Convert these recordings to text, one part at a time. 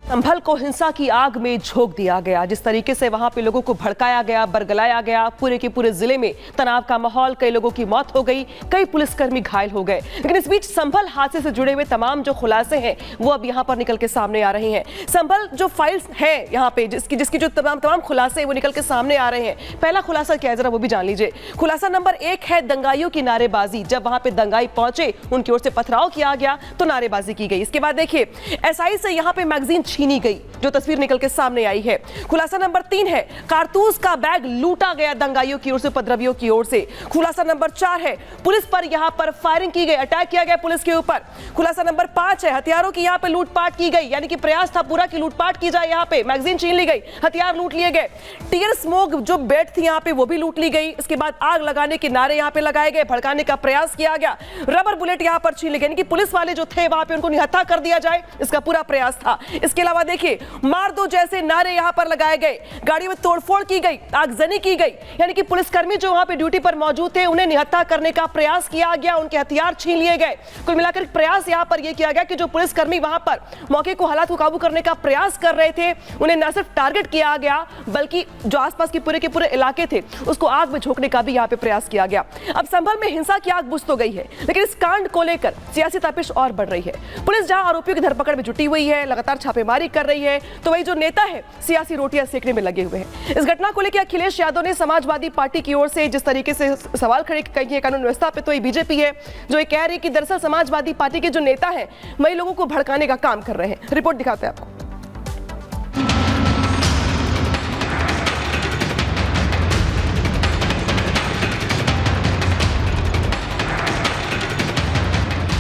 संभल को हिंसा की आग में झोंक दिया गया। जिस तरीके से वहां पे लोगों को भड़काया गया, बरगलाया गया, पूरे के पूरे जिले में तनाव का माहौल, कई लोगों की मौत हो गई, कई पुलिसकर्मी घायल हो गए। लेकिन इस बीच संभल हादसे से जुड़े हुए तमाम जो खुलासे हैं वो अब यहां पर निकल के सामने आ रहे हैं। संभल जो फाइल्स है यहाँ पे जिसकी जो तमाम खुलासे वो निकल के सामने आ रहे हैं। पहला खुलासा क्या है जरा वो भी जान लीजिए। खुलासा नंबर 1 है दंगाइयों की नारेबाजी। जब वहां पे दंगाई पहुंचे, उनकी ओर से पथराव किया गया तो नारेबाजी की गई। इसके बाद देखिए एसआई से यहाँ पे मैगजीन छीनी गई, जो तस्वीर निकल के सामने आई है। खुलासा नंबर 3 है कारतूस का बैग लूटा गया दंगाइयों की ओर से, उपद्रवियों की ओर से। खुलासा नंबर 4 है पुलिस पर यहां पर फायरिंग की गई, अटैक किया गया पुलिस के ऊपर। खुलासा नंबर 5 है हथियारों की यहां पे लूटपाट की गई, यानी कि प्रयास था पूरा की लूटपाट की जाए। यहां पे मैगजीन छीन ली गई, हथियार लूट लिए गए, टीयर स्मोक जो बेड थी यहां पे वो भी लूट ली गई। इसके बाद आग लगाने के नारे यहां पे लगाए गए, भड़काने का प्रयास किया गया, रबर बुलेट यहां पर छीन ली गई, यानी कि पुलिस वाले जो थे वहां पे उनको निहत्था कर दिया जाए, इसका पूरा प्रयास था। इसके अलावा देखिए मार दो जैसे नारे यहां पर लगाए गए, गाड़ियों में तोड़फोड़ की गई, आगजनी की गई, यानी कि पुलिसकर्मी जो वहां पे ड्यूटी पर मौजूद थे उन्हें निहत्था करने का प्रयास किया गया, उनके हथियार छीन लिए गए। कुल मिलाकर प्रयास यहां पर यह किया गया कि जो पुलिसकर्मी वहां पर मौके को हालात को काबू करने का प्रयास कर रहे थे उन्हें न सिर्फ टारगेट किया गया बल्कि जो आसपास के पूरे इलाके थे उसको आग में झोंकने का भी यहां पे प्रयास किया गया। अब संभल में हिंसा की आग बुझ तो गई है, लेकिन इस कांड को लेकर सियासी तपिश और बढ़ रही है। पुलिस जहां आरोपियों की धरपकड़ में जुटी हुई है, लगातार छापेमारी कर रही है, तो वही जो नेता है सियासी रोटियां सेकने में लगे हुए हैं। इस घटना को लेकर अखिलेश यादव ने समाजवादी पार्टी की ओर से जिस तरीके से सवाल खड़े किए कानून व्यवस्था पे, तो ये बीजेपी है जो ये कह रही है कि दरअसल समाजवादी पार्टी के जो नेता हैं वही लोगों को भड़काने का काम कर रहे हैं। रिपोर्ट दिखाते हैं आपको।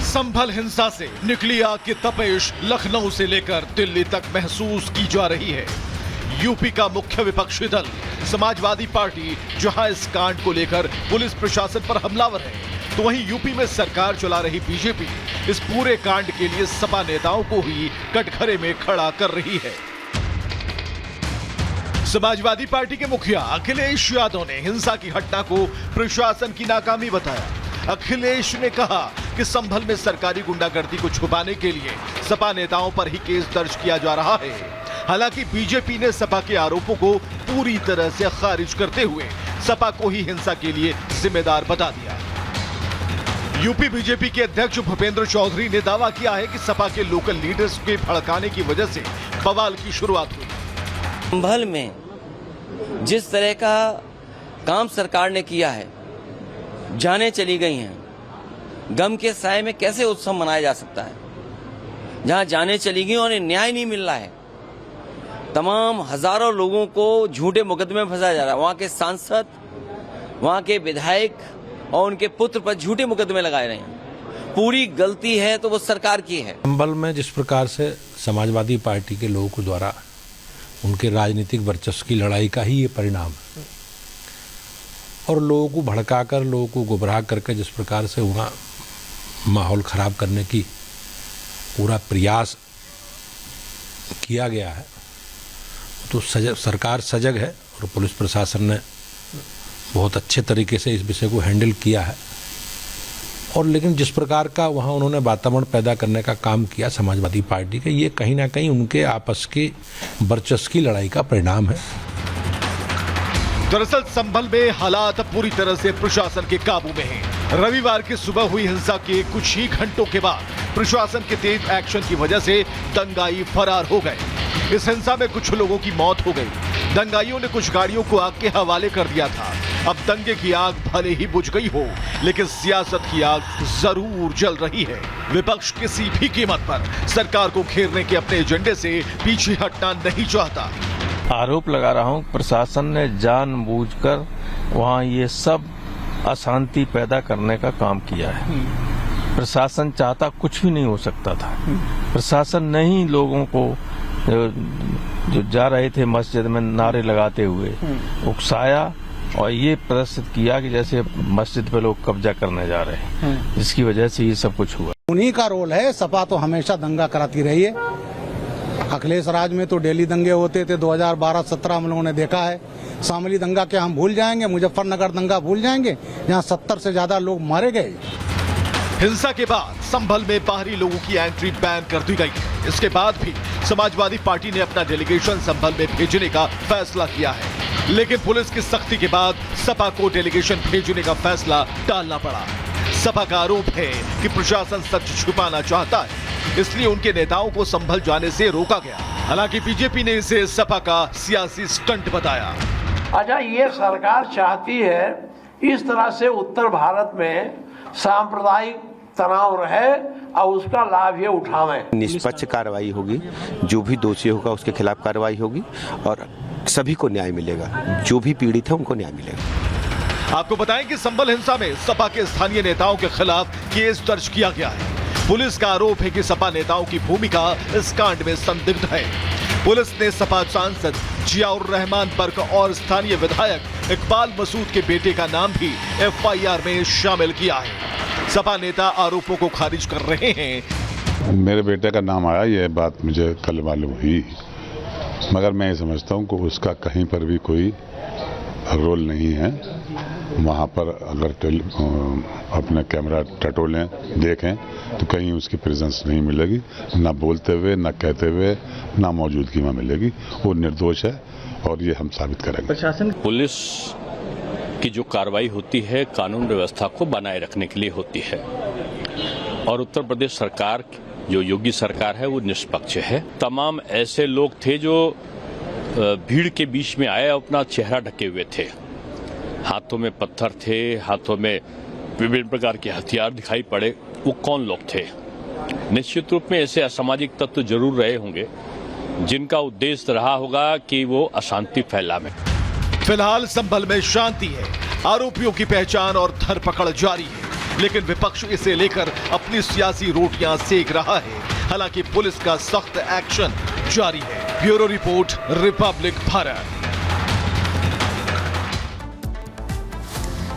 संभल हिंसा से निकली आग की तपिश लखनऊ से लेकर दिल्ली तक महसूस की जा रही है। यूपी का मुख्य विपक्षी दल समाजवादी पार्टी जहां इस कांड को लेकर पुलिस प्रशासन पर हमलावर है, तो वहीं यूपी में सरकार चला रही बीजेपी इस पूरे कांड के लिए सपा नेताओं को ही कटघरे में खड़ा कर रही है। समाजवादी पार्टी के मुखिया अखिलेश यादव ने हिंसा की घटना को प्रशासन की नाकामी बताया। अखिलेश ने कहा कि संभल में सरकारी गुंडागर्दी को छुपाने के लिए सपा नेताओं पर ही केस दर्ज किया जा रहा है। हालांकि बीजेपी ने सपा के आरोपों को पूरी तरह से खारिज करते हुए सपा को ही हिंसा के लिए जिम्मेदार बता दिया। यूपी बीजेपी के अध्यक्ष भूपेंद्र चौधरी ने दावा किया है कि सपा के लोकल लीडर्स के भड़काने की वजह से बवाल की शुरुआत हुई। संभल में जिस तरह का काम सरकार ने किया है, जानें चली गई हैं, गम के साए में कैसे उत्सव मनाया जा सकता है जहां जानें चली गई और न्याय नहीं मिल रहा है। तमाम हजारों लोगों को झूठे मुकदमे में फंसाया जा रहा है। वहां के सांसद, वहां के विधायक और उनके पुत्र पर झूठे मुकदमे लगाए रहे हैं। पूरी गलती है तो वो सरकार की है। संभल में जिस प्रकार से समाजवादी पार्टी के लोगों द्वारा उनके राजनीतिक वर्चस्व की लड़ाई का ही ये परिणाम है, और लोगों को भड़काकर, लोगों को गुमराह करके जिस प्रकार से वहाँ माहौल खराब करने की पूरा प्रयास किया गया है, तो सरकार सजग है और पुलिस प्रशासन ने बहुत अच्छे तरीके से इस विषय को हैंडल किया है। और लेकिन जिस प्रकार का वहाँ उन्होंने वातावरण पैदा करने का काम किया समाजवादी पार्टी के, ये कहीं ना कहीं उनके आपस की वर्चस्व की लड़ाई का परिणाम है। दरअसल संभल में हालात पूरी तरह से प्रशासन के काबू में हैं। रविवार की सुबह हुई हिंसा के कुछ ही घंटों के बाद प्रशासन के तेज एक्शन की वजह से दंगाई फरार हो गए। इस हिंसा में कुछ लोगों की मौत हो गई। दंगाइयों ने कुछ गाड़ियों को आग के हवाले कर दिया था। अब दंगे की आग भले ही बुझ गई हो, लेकिन सियासत की आग जरूर जल रही है। विपक्ष किसी भी कीमत पर सरकार को घेरने के अपने एजेंडे से पीछे हटना नहीं चाहता। आरोप लगा रहा हूं प्रशासन ने जानबूझकर वहां ये सब अशांति पैदा करने का काम किया है। प्रशासन चाहता कुछ भी नहीं हो सकता था। प्रशासन ने ही लोगों को जो जा रहे थे मस्जिद में नारे लगाते हुए उकसाया और ये प्रदर्शित किया कि जैसे मस्जिद पे लोग कब्जा करने जा रहे हैं, जिसकी वजह से ये सब कुछ हुआ। उन्हीं का रोल है। सपा तो हमेशा दंगा कराती रही है। अखिलेश राज में तो डेली दंगे होते थे। 2012-17 हम लोगों ने देखा है। शामली दंगा क्या हम भूल जाएंगे? मुजफ्फरनगर दंगा भूल जाएंगे जहां 70 से ज्यादा लोग मारे गए। हिंसा के बाद संभल में बाहरी लोगों की एंट्री बैन कर दी गई है। इसके बाद भी समाजवादी पार्टी ने अपना डेलीगेशन संभल में भेजने का फैसला किया है, लेकिन पुलिस की सख्ती के बाद सपा को डेलीगेशन भेजने का फैसला टालना पड़ा। सपा का आरोप है कि प्रशासन सच छुपाना चाहता है, इसलिए उनके नेताओं को संभल जाने से रोका गया। हालांकि बीजेपी ने इसे सपा का सियासी स्टंट बताया। अच्छा, ये सरकार चाहती है इस तरह से उत्तर भारत में सांप्रदायिक तनाव रहे और उसका लाभ ये उठावें। निष्पक्ष कार्रवाई होगी, जो भी दोषी होगा उसके खिलाफ कार्रवाई होगी और सभी को न्याय मिलेगा, जो भी पीड़ित है उनको न्याय मिलेगा। आपको बताएं कि संभल हिंसा में सपा के स्थानीय नेताओं के खिलाफ केस दर्ज किया गया है। पुलिस का आरोप है कि सपा नेताओं की भूमिका इस कांड में संदिग्ध है। पुलिस ने सपा सांसद जियाउर रहमान बर्क और स्थानीय विधायक इकबाल मसूद के बेटे का नाम भी एफआईआर में शामिल किया है। सपा नेता आरोपों को खारिज कर रहे हैं। मेरे बेटे का नाम आया, यह बात मुझे कल मालूम हुई, मगर मैं ये समझता हूँ कि उसका कहीं पर भी कोई रोल नहीं है। वहाँ पर अगर अपने कैमरा टटोलें देखें तो कहीं उसकी प्रेजेंस नहीं मिलेगी, ना बोलते हुए, ना कहते हुए, ना मौजूदगी में मिलेगी। वो निर्दोष है और ये हम साबित करेंगे। प्रशासन पुलिस की जो कार्रवाई होती है कानून व्यवस्था को बनाए रखने के लिए होती है और उत्तर प्रदेश सरकार जो योगी सरकार है वो निष्पक्ष है। तमाम ऐसे लोग थे जो भीड़ के बीच में आए, अपना चेहरा ढके हुए थे, हाथों में पत्थर थे, हाथों में विभिन्न प्रकार के हथियार दिखाई पड़े। वो कौन लोग थे? निश्चित रूप में ऐसे असामाजिक तत्व जरूर रहे होंगे जिनका उद्देश्य रहा होगा कि वो अशांति फैलावे। फिलहाल संभल में शांति है, आरोपियों की पहचान और धरपकड़ जारी है, लेकिन विपक्ष इसे लेकर अपनी सियासी रोटियां सेक रहा है। हालांकि पुलिस का सख्त एक्शन जारी है। Bureau report, Republic Bharat.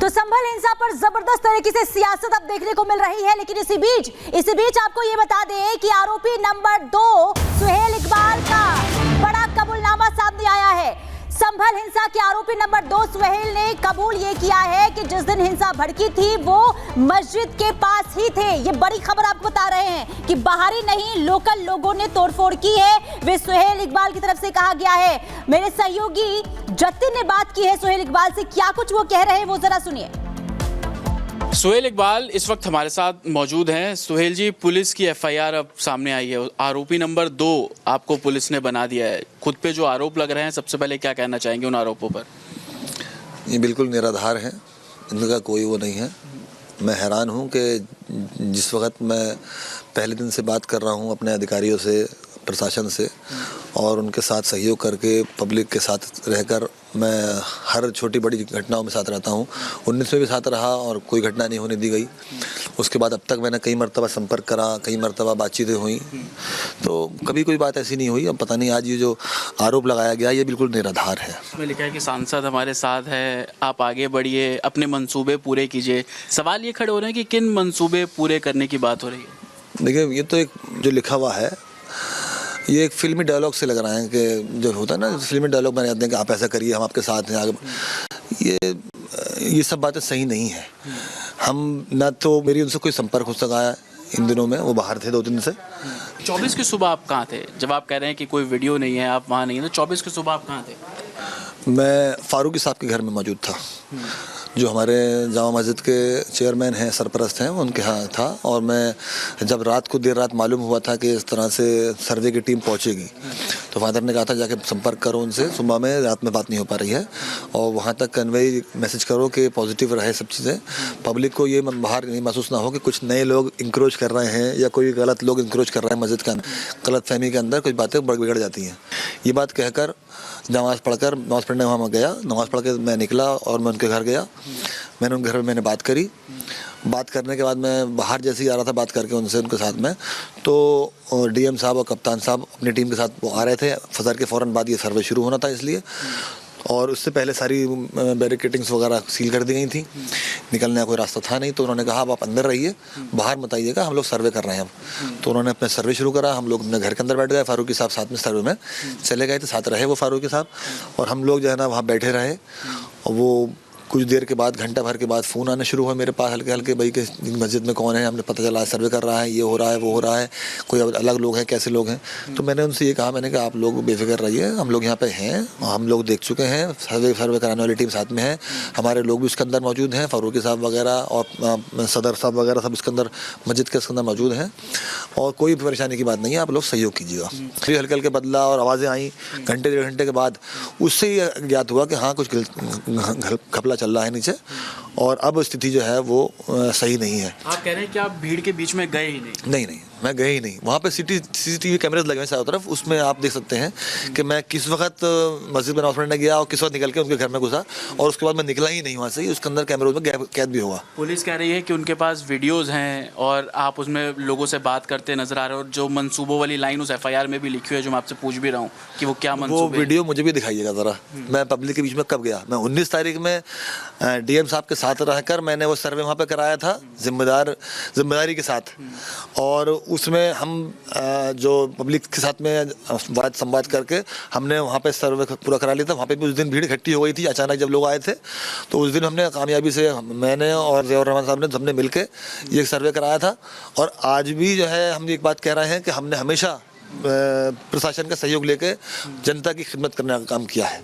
तो संभल हिंसा पर जबरदस्त तरीके से सियासत अब देखने को मिल रही है, लेकिन इसी बीच आपको ये बता दें कि आरोपी नंबर 2 सुहेल इकबाल का बड़ा कबूलनामा सामने आया है। संभल हिंसा के आरोपी नंबर 2 सुहेल ने कबूल ये किया है कि जिस दिन हिंसा भड़की थी वो मस्जिद के पास ही थे। ये बड़ी खबर आपको बता रहे हैं कि बाहरी नहीं, लोकल लोगों ने तोड़फोड़ की है। वे सुहेल इकबाल की तरफ से कहा गया है। मेरे सहयोगी जतिन ने बात की है सुहेल इकबाल से, क्या कुछ वो कह रहे हैं वो जरा सुनिए। सुहेल इकबाल इस वक्त हमारे साथ मौजूद हैं। सुहेल जी, पुलिस की एफआईआर अब सामने आई है, आरोपी नंबर 2 आपको पुलिस ने बना दिया है। खुद पे जो आरोप लग रहे हैं, सबसे पहले क्या कहना चाहेंगे उन आरोपों पर? ये बिल्कुल निराधार है, इनका कोई वो नहीं है। मैं हैरान हूँ कि जिस वक्त मैं पहले दिन से बात कर रहा हूँ अपने अधिकारियों से, प्रशासन से, और उनके साथ सहयोग करके पब्लिक के साथ रहकर मैं हर छोटी बड़ी घटनाओं में साथ रहता हूँ। 19 में भी साथ रहा और कोई घटना नहीं होने दी गई। उसके बाद अब तक मैंने कई मरतबा संपर्क करा, कई मरतबा बातचीतें हुई, तो कभी कोई बात ऐसी नहीं हुई। अब पता नहीं आज ये जो आरोप लगाया गया ये बिल्कुल निराधार है। उसमें लिखा है कि सांसद हमारे साथ है, आप आगे बढ़िए, अपने मंसूबे पूरे कीजिए। सवाल ये खड़े हो रहे हैं कि किन मंसूबे पूरे करने की बात हो रही है? देखिए, ये तो एक जो लिखा हुआ है ये एक फिल्मी डायलॉग से लग रहा है कि जो होता है ना फिल्मी डायलॉग में कहते हैं कि आप ऐसा करिए, हम आपके साथ हैं आगे। ये सब बातें सही नहीं है। हम ना तो मेरी उनसे कोई संपर्क हो सका है इन दिनों में, वो बाहर थे 2 दिन से। 24 की सुबह आप कहाँ थे? जब आप कह रहे हैं कि कोई वीडियो नहीं है, आप वहाँ नहीं है, तो 24 की सुबह आप कहाँ थे? मैं फारूकी साहब के घर में मौजूद था, जो हमारे जामा मस्जिद के चेयरमैन हैं, सरपरस्त हैं, उनके यहाँ था। और मैं जब रात को देर रात मालूम हुआ था कि इस तरह से सर्वे की टीम पहुँचेगी, तो फादर ने कहा था जाके संपर्क करो उनसे, सुबह में, रात में बात नहीं हो पा रही है, और वहाँ तक कन्वे मैसेज करो कि पॉजिटिव रहे सब चीज़ें। पब्लिक को ये बाहर नहीं महसूस ना हो कि कुछ नए लोग इंक्रोच कर रहे हैं या कोई गलत लोग इंक्रोच कर रहे हैं मस्जिद का। गलत फहमी के अंदर कुछ बातें बिगड़ जाती हैं। ये बात कहकर नमाज़ पढ़ने वहाँ गया, नमाज़ पढ़ के मैं निकला और मैं उनके घर गया। मैंने उनके घर में मैंने बात करी। बात करने के बाद मैं बाहर जैसे ही आ रहा था बात करके उनसे, उनके साथ में, तो डीएम साहब और कप्तान साहब अपनी टीम के साथ वो आ रहे थे। फजर के फ़ौरन बाद ये सर्वे शुरू होना था इसलिए, और उससे पहले सारी बैरिकेटिंग्स वगैरह सील कर दी गई थी, निकलने का कोई रास्ता था नहीं। तो उन्होंने कहा अब आप अंदर रहिए, बाहर मत आइएगा, हम लोग सर्वे कर रहे हैं अब। तो उन्होंने अपना सर्वे शुरू करा। हम लोग अपने घर के अंदर बैठ गए, फारूकी साहब साथ में सर्वे में चले गए थे, साथ रहे वो फारूकी साहब, और हम लोग जो है ना वहाँ बैठे रहे। और वो कुछ देर के बाद, घंटा भर के बाद फ़ोन आने शुरू हुआ मेरे पास हल्के हल्के, भाई कि मस्जिद में कौन है, हमने पता चला सर्वे कर रहा है, ये हो रहा है, वो हो रहा है, कोई अलग लोग हैं, कैसे लोग हैं। तो मैंने उनसे ये कहा, मैंने कहा आप लोग बेफिक्र रहिए, हम लोग यहाँ पे हैं, हम लोग देख चुके हैं, सर्वे कराने वाली टीम साथ में है, हमारे लोग भी उसके अंदर मौजूद हैं, फारूकी साहब वगैरह और सदर साहब वगैरह सब इसके अंदर, मस्जिद के इसके अंदर मौजूद हैं, और कोई परेशानी की बात नहीं है, आप लोग सहयोग कीजिएगा। फिर हल्के हल्के बदला और आवाज़ें आई, घंटे 1.5 घंटे के बाद उससे ही ज्ञात हुआ कि हाँ कुछ घपला चल रहा है नीचे, और अब स्थिति जो है वो सही नहीं है। आप कह रहे हैं कि आप भीड़ के बीच में गए ही नहीं? नहीं, मैं गए ही नहीं। वहाँ पे CCTV कैमरेज लगे हैं चारों तरफ, उसमें आप देख सकते हैं कि मैं किस वक्त मस्जिद में नमाज़ पढ़ने गया और किस वक्त निकल के उनके घर में घुसा, और उसके बाद मैं निकला ही नहीं वहाँ से, उसके अंदर कैमरों में कैद भी हुआ। पुलिस कह रही है कि उनके पास वीडियोज़ हैं और आप उसमें लोगों से बात करते नजर आ रहे हो, और जो मंसूबों वाली लाइन उस FIR में भी लिखी हुई है, जो मैं आपसे पूछ भी रहा हूँ कि वो क्या मंसूबे, वो वीडियो मुझे भी दिखाइएगा ज़रा। मैं पब्लिक के बीच में कब गया? मैं 19 तारीख में DM साहब के साथ रहकर मैंने वो सर्वे वहाँ पे कराया था जिम्मेदारी के साथ, और उसमें हम जो पब्लिक के साथ में बात संवाद करके हमने वहाँ पे सर्वे पूरा करा लिया था। वहाँ पे भी उस दिन भीड़ इकट्ठी हो गई थी अचानक जब लोग आए थे, तो उस दिन हमने कामयाबी से, मैंने और ज़ियाउर रहमान साहब ने सबने मिलके ये सर्वे कराया था। और आज भी जो है हम एक बात कह रहे हैं कि हमने हमेशा प्रशासन का सहयोग लेके जनता की खिदमत करने का काम किया है।